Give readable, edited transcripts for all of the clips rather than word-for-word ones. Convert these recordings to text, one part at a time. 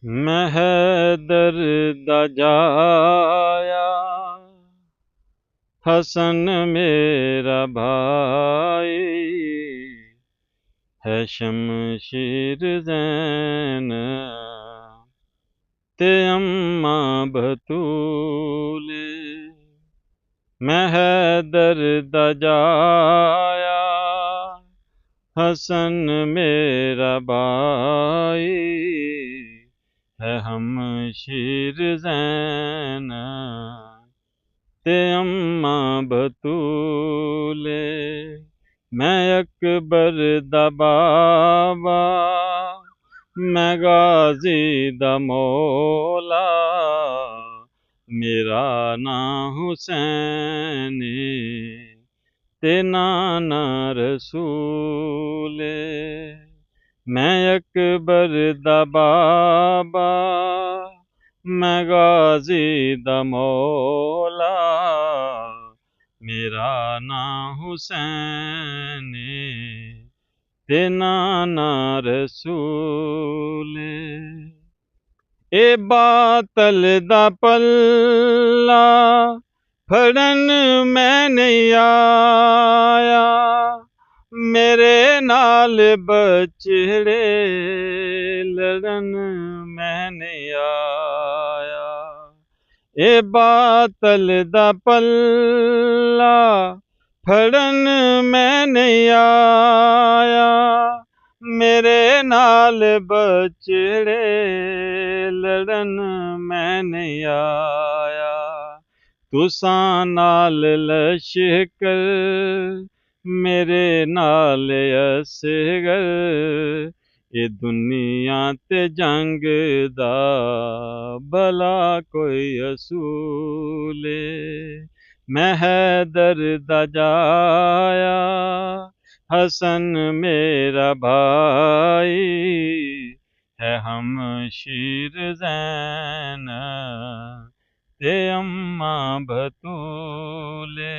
मैं हैदर दा जाया, हसन मेरा भाई है शमशीर ज़ैन ते अम्मा बतूले। मैं हैदर दा जाया, हसन मेरा भाई है हमशीर ज़ैन ते अम्मा बतूले। मैं अकबर दा बाबा, मैं गाज़ी दा मौला, मेरा नां हुसैन ते नाना रसूले। मैं अकबर दा बाबा, मैं गाज़ी दा मौला, मेरा नां हुसैन ते नाना रसूले। ए बातल दा पल्ला फड़न मैं नहीं आया, मेरे नाल बछड़े लड़न मैं नहीं आया। ए बातल दा पल्ला फड़न मैं नहीं आया, मेरे नाल बछड़े लड़न मैं नहीं आया। तुसां नाल लश्कर मेरे नाल असगर, ए दुनिया ते जंग दा भला कोई असूले। मैं हैदर दा जाया, हसन मेरा भाई है हमशीर ज़ैन ते अम्मा बतूले।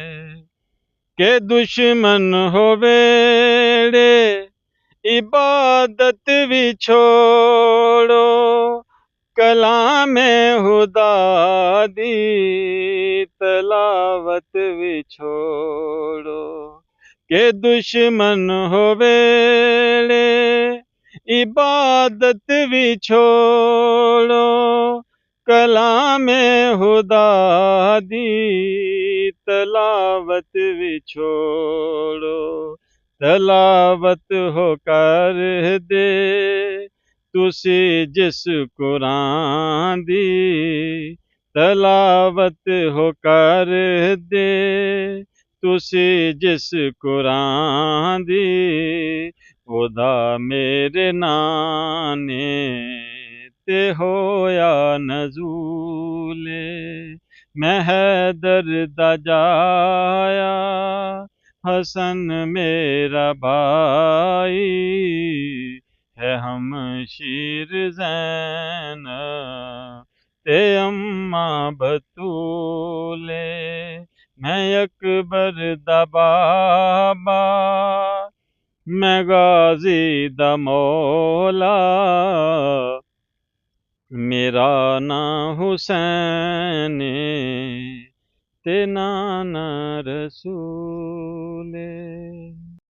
के दुश्मन हो वेड़े इबादत भी छोड़ो, कलामे खुदा दी तलावत भी छोड़ो। के दुश्मन हो वेड़े इबादत भी छोड़ो, कलामे खुदा दी तलावत भी छोड़ो। तलावत हो कर दे तुसी जिस कुरान दी, तलावत हो कर दे तुसी जिस कुरान दी, खुदा मेरे नाने ते होया नज़ूले। मैं हैदर दा जाया, हसन मेरा भाई है हमशीर ज़ैन ते अम्मा बतूले। मैं अकबर दा बाबा, मैं गाज़ी दा मौला, मेरा नां हुसैन ते नाना रसूले।